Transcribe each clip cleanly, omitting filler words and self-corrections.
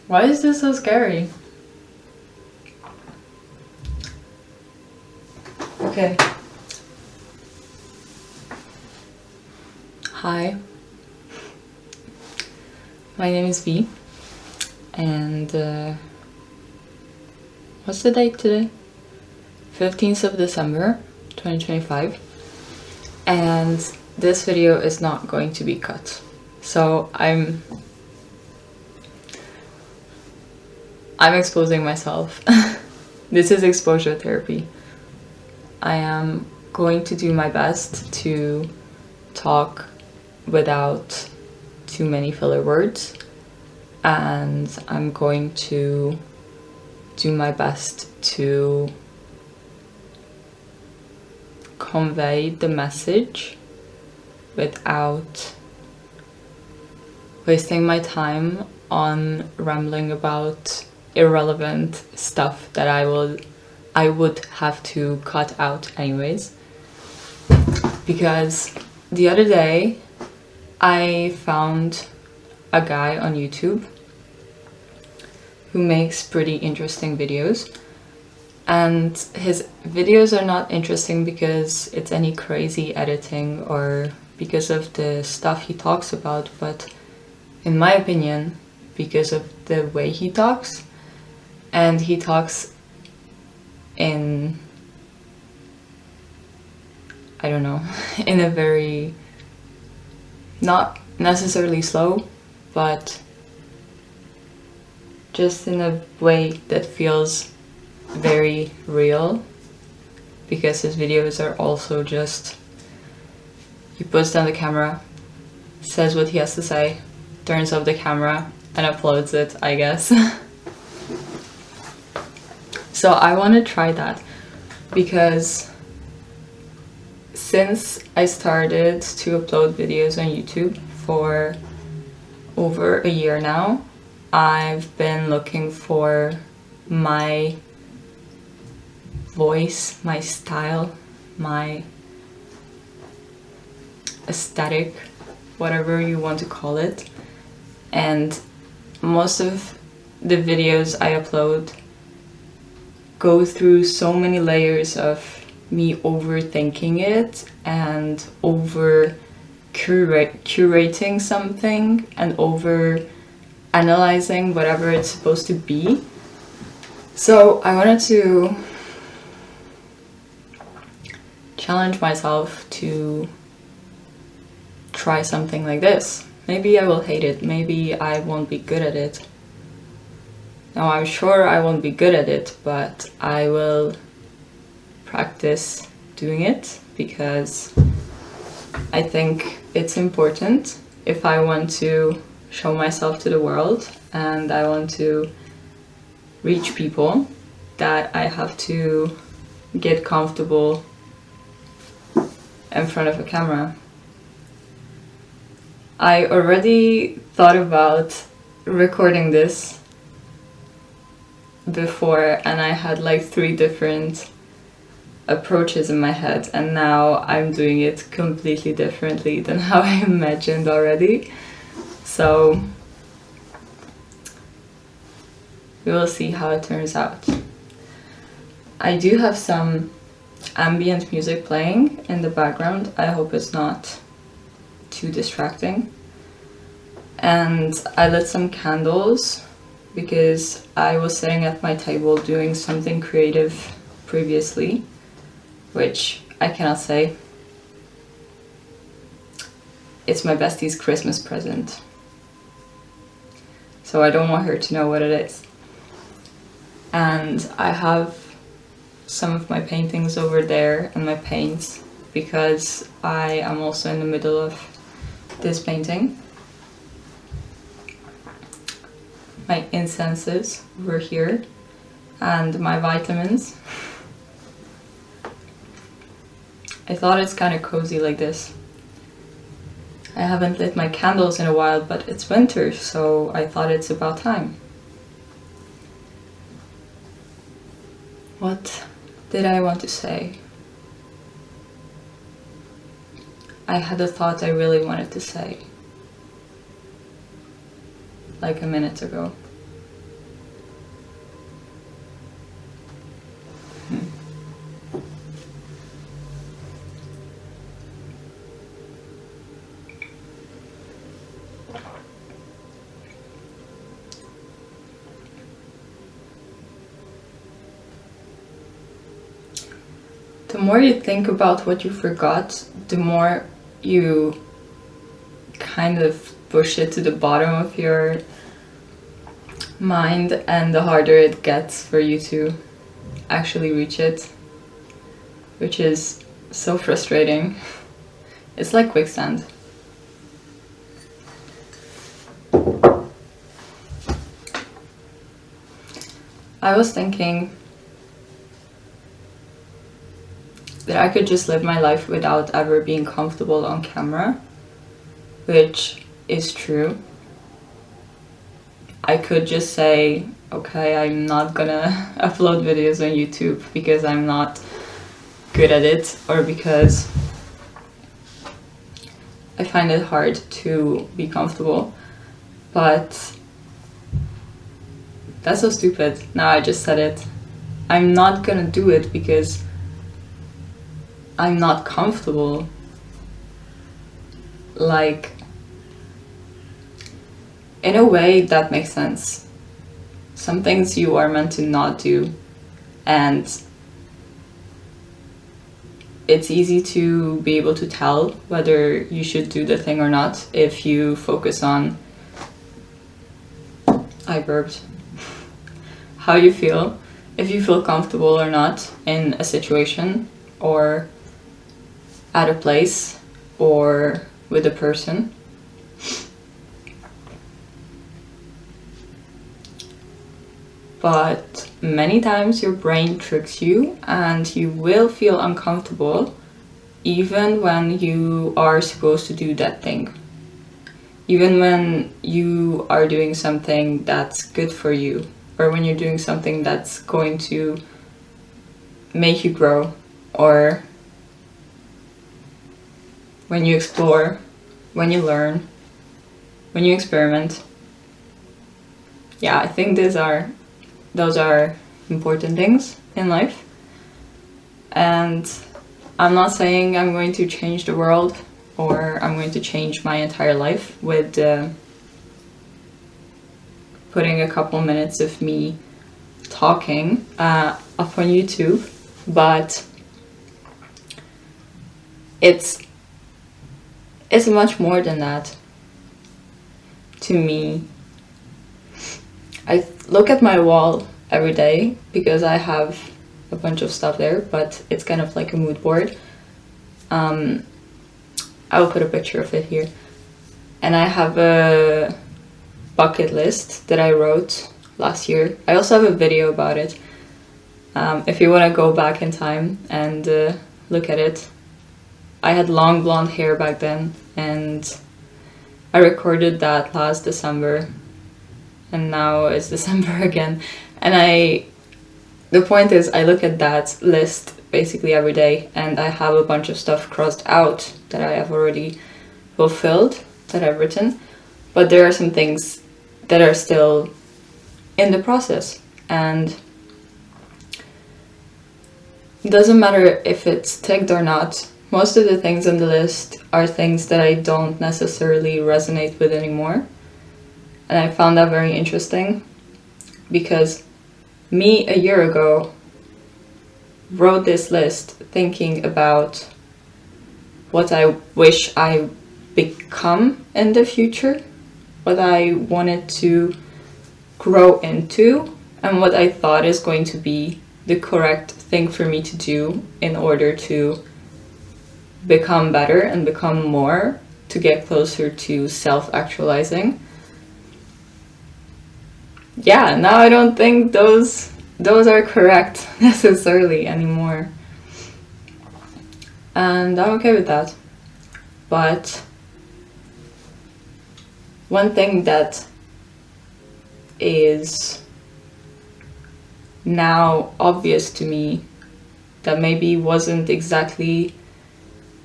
Why is this so scary? Okay. Hi. My name is V. And what's the date today? 15th of December 2025. And this video is not going to be cut. So I'm exposing myself. This is exposure therapy. I am going to do my best to talk without too many filler words, and I'm going to do my best to convey the message without wasting my time on rambling about irrelevant stuff that I would have to cut out anyways. Because the other day I found a guy on YouTube who makes pretty interesting videos, and his videos are not interesting because it's any crazy editing or because of the stuff he talks about, but in my opinion, because of the way he talks. And he talks in, I don't know, in a very, not necessarily slow, but just in a way that feels very real, because his videos are also just, he puts down the camera, says what he has to say, turns off the camera, and uploads it, I guess. So I want to try that, because since I started to upload videos on YouTube for over a year now, I've been looking for my voice, my style, my aesthetic, whatever you want to call it. And most of the videos I upload go through so many layers of me overthinking it and over curating something and over analyzing whatever it's supposed to be. So I wanted to challenge myself to try something like this. Maybe I will hate it, maybe I won't be good at it. Now I'm sure I won't be good at it, but I will practice doing it because I think it's important if I want to show myself to the world and I want to reach people, that I have to get comfortable in front of a camera. I already thought about recording this before, and I had like 3 different approaches in my head, and now I'm doing it completely differently than how I imagined already. So we will see how it turns out. I do have some ambient music playing in the background. I hope it's not too distracting. And I lit some candles because I was sitting at my table doing something creative previously, which I cannot say. It's my bestie's Christmas present, so I don't want her to know what it is. And I have some of my paintings over there and my paints, because I am also in the middle of this painting. My incenses were here, and my vitamins. I thought it's kind of cozy like this. I haven't lit my candles in a while, but it's winter, so I thought it's about time. What did I want to say? I had a thought I really wanted to say, like a minute ago. The more you think about what you forgot, the more you kind of push it to the bottom of your mind, and the harder it gets for you to actually reach it, which is so frustrating. It's like quicksand. I was thinking that I could just live my life without ever being comfortable on camera, which is true. I could just say, okay, I'm not gonna upload videos on YouTube because I'm not good at it, or because I find it hard to be comfortable. But that's so stupid. Now I just said it. I'm not gonna do it because I'm not comfortable. Like, in a way that makes sense. Some things you are meant to not do, and it's easy to be able to tell whether you should do the thing or not if you focus on, I burped, how you feel, if you feel comfortable or not in a situation, or at a place, or with a person. But many times your brain tricks you, and you will feel uncomfortable even when you are supposed to do that thing. Even when you are doing something that's good for you, or when you're doing something that's going to make you grow, or when you explore, when you learn, when you experiment. Yeah, I think those are important things in life. And I'm not saying I'm going to change the world, or I'm going to change my entire life with putting a couple minutes of me talking up on YouTube, but it's much more than that to me. I look at my wall every day because I have a bunch of stuff there, but it's kind of like a mood board. I will put a picture of it here. And I have a bucket list that I wrote last year. I also have a video about it. If you want to go back in time and look at it. I had long blonde hair back then, and I recorded that last December, and now it's December again. And the point is, I look at that list basically every day, and I have a bunch of stuff crossed out that I have already fulfilled, that I've written, but there are some things that are still in the process, and it doesn't matter if it's ticked or not. Most of the things on the list are things that I don't necessarily resonate with anymore. And I found that very interesting, because me a year ago wrote this list thinking about what I wish I become in the future, what I wanted to grow into, and what I thought is going to be the correct thing for me to do in order to become better and become more, to get closer to self-actualizing. Yeah, now I don't think those are correct necessarily anymore. And I'm okay with that. But one thing that is now obvious to me, that maybe wasn't exactly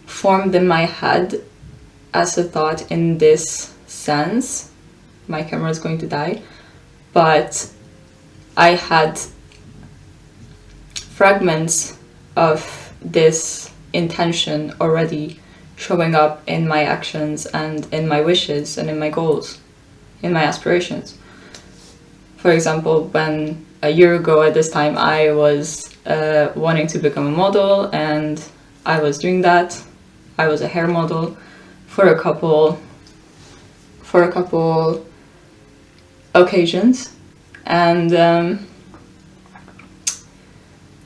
formed in my head as a thought in this sense. My camera is going to die. But I had fragments of this intention already showing up in my actions and in my wishes and in my goals, in my aspirations. For example, when a year ago at this time I was wanting to become a model, and I was doing that. I was a hair model for a couple occasions, and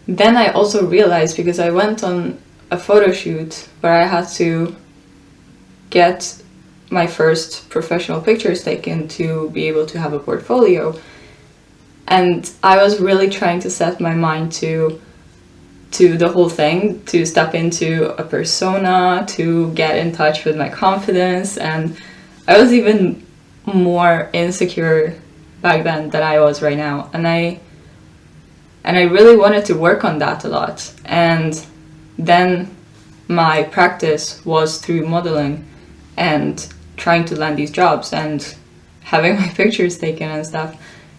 then I also realized, because I went on a photo shoot where I had to get my first professional pictures taken to be able to have a portfolio, and I was really trying to set my mind to the whole thing, to step into a persona, to get in touch with my confidence, and I was even more insecure back then than I was right now, and I really wanted to work on that a lot. And then my practice was through modeling and trying to land these jobs and having my pictures taken and stuff,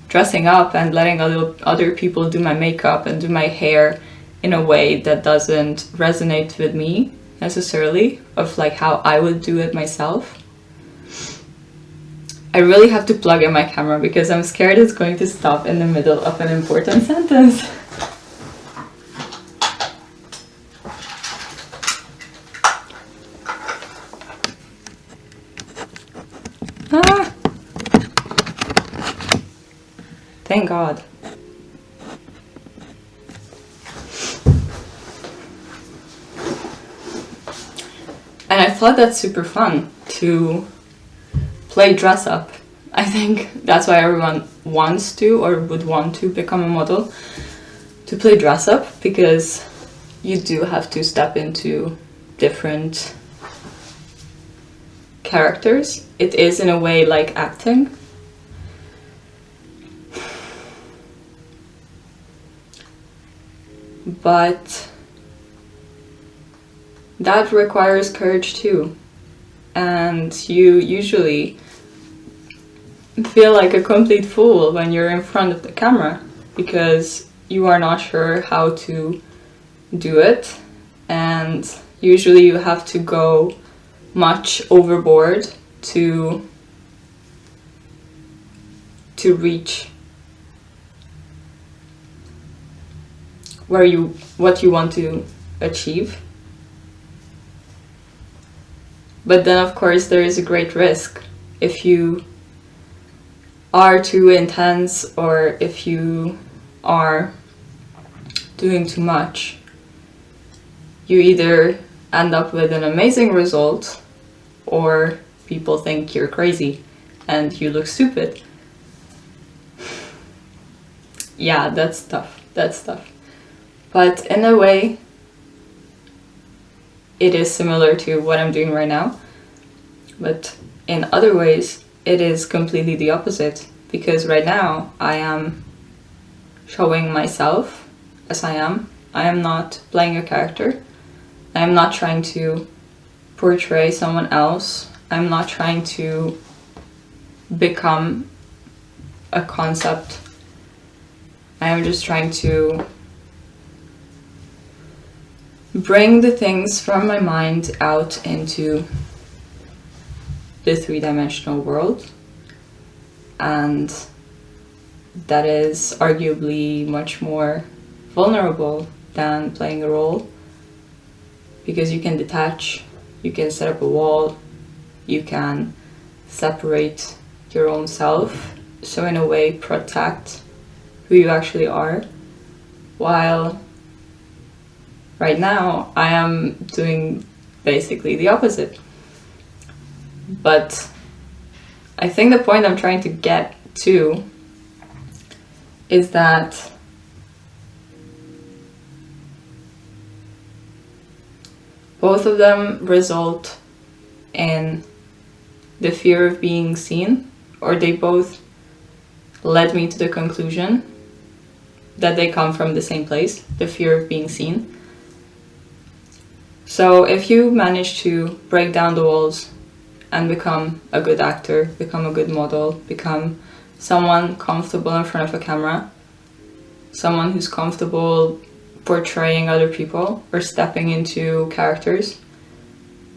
dressing up and letting other people do my makeup and do my hair in a way that doesn't resonate with me necessarily, of like how I would do it myself. I really have to plug in my camera because I'm scared it's going to stop in the middle of an important sentence. Ah! Thank God. And I thought that's super fun to play dress up. I think that's why everyone wants to or would want to become a model, to play dress up, because you do have to step into different characters. It is in a way like acting. But that requires courage too. And you usually feel like a complete fool when you're in front of the camera because you are not sure how to do it, and usually you have to go much overboard to reach what you want to achieve. But then of course there is a great risk if you are too intense or if you are doing too much. You either end up with an amazing result or people think you're crazy and you look stupid. Yeah, that's tough. But in a way, it is similar to what I'm doing right now. But in other ways, it is completely the opposite. Because right now, I am showing myself as I am. I am not playing a character. I am not trying to portray someone else. I'm not trying to become a concept. I am just trying to bring the things from my mind out into the three-dimensional world. And that is arguably much more vulnerable than playing a role, because you can detach, you can set up a wall, you can separate your own self, so in a way protect who you actually are. While right now I am doing basically the opposite. But I think the point I'm trying to get to is that both of them result in the fear of being seen, or they both led me to the conclusion that they come from the same place, the fear of being seen. So if you manage to break down the walls and become a good actor, become a good model, become someone comfortable in front of a camera, someone who's comfortable portraying other people or stepping into characters,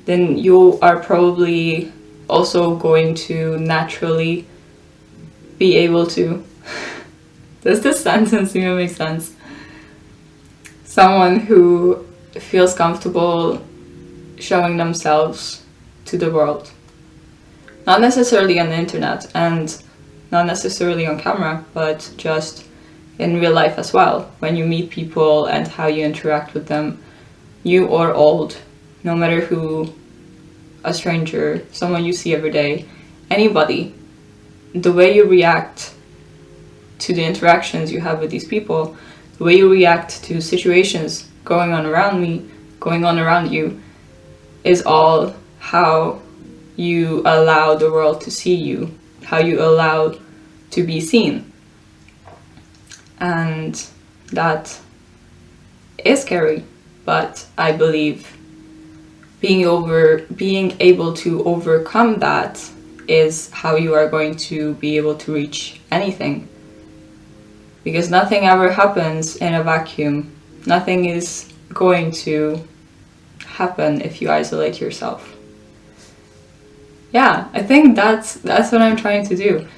then you are probably also going to naturally be able to... Does this sentence even make sense? Someone who feels comfortable showing themselves to the world. Not necessarily on the internet and not necessarily on camera, but just in real life as well. When you meet people and how you interact with them, new or old, no matter who, a stranger, someone you see every day, anybody, the way you react to the interactions you have with these people, the way you react to situations going on around you, is all how you allow the world to see you, how you allow to be seen. And that is scary, but I believe being able to overcome that is how you are going to be able to reach anything. Because nothing ever happens in a vacuum. Nothing is going to happen if you isolate yourself. Yeah, I think that's what I'm trying to do.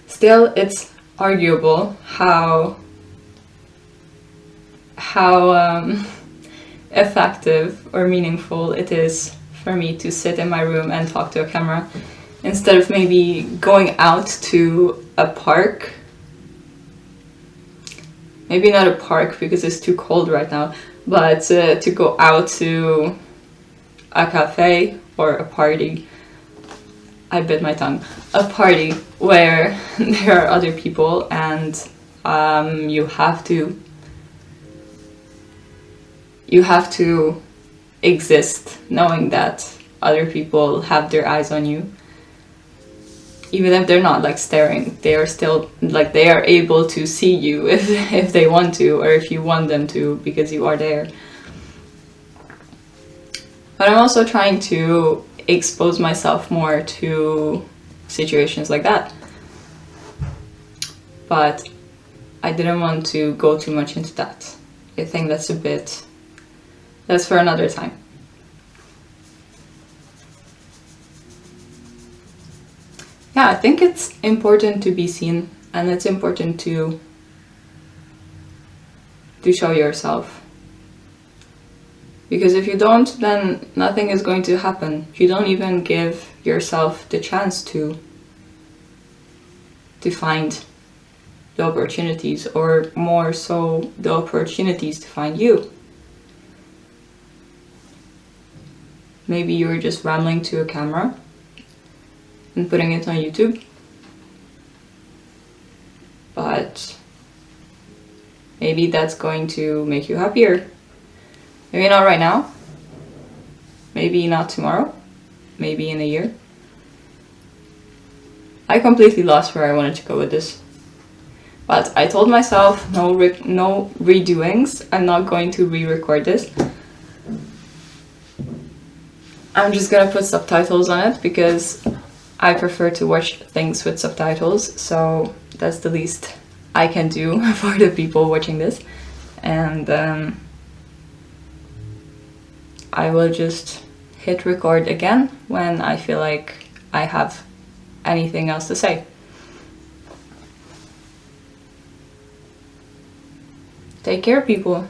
Still, it's arguable how effective or meaningful it is for me to sit in my room and talk to a camera instead of maybe going out to a park. Maybe not a park because it's too cold right now, but to go out to a cafe or a party. I bit my tongue. A party where there are other people and you have to exist knowing that other people have their eyes on you. Even if they're not like staring, they are still like they are able to see you if they want to, or if you want them to, because you are there. But I'm also trying to expose myself more to situations like that. But I didn't want to go too much into that. I think that's for another time. Yeah, I think it's important to be seen, and it's important to show yourself. Because if you don't, then nothing is going to happen. You don't even give yourself the chance to find the opportunities, or more so, the opportunities to find you. Maybe you're just rambling to a camera and putting it on YouTube. But maybe that's going to make you happier. Maybe not right now. Maybe not tomorrow. Maybe in a year. I completely lost where I wanted to go with this. But I told myself no redoings. I'm not going to re-record this. I'm just gonna put subtitles on it because I prefer to watch things with subtitles, so that's the least I can do for the people watching this. And I will just hit record again when I feel like I have anything else to say. Take care, people.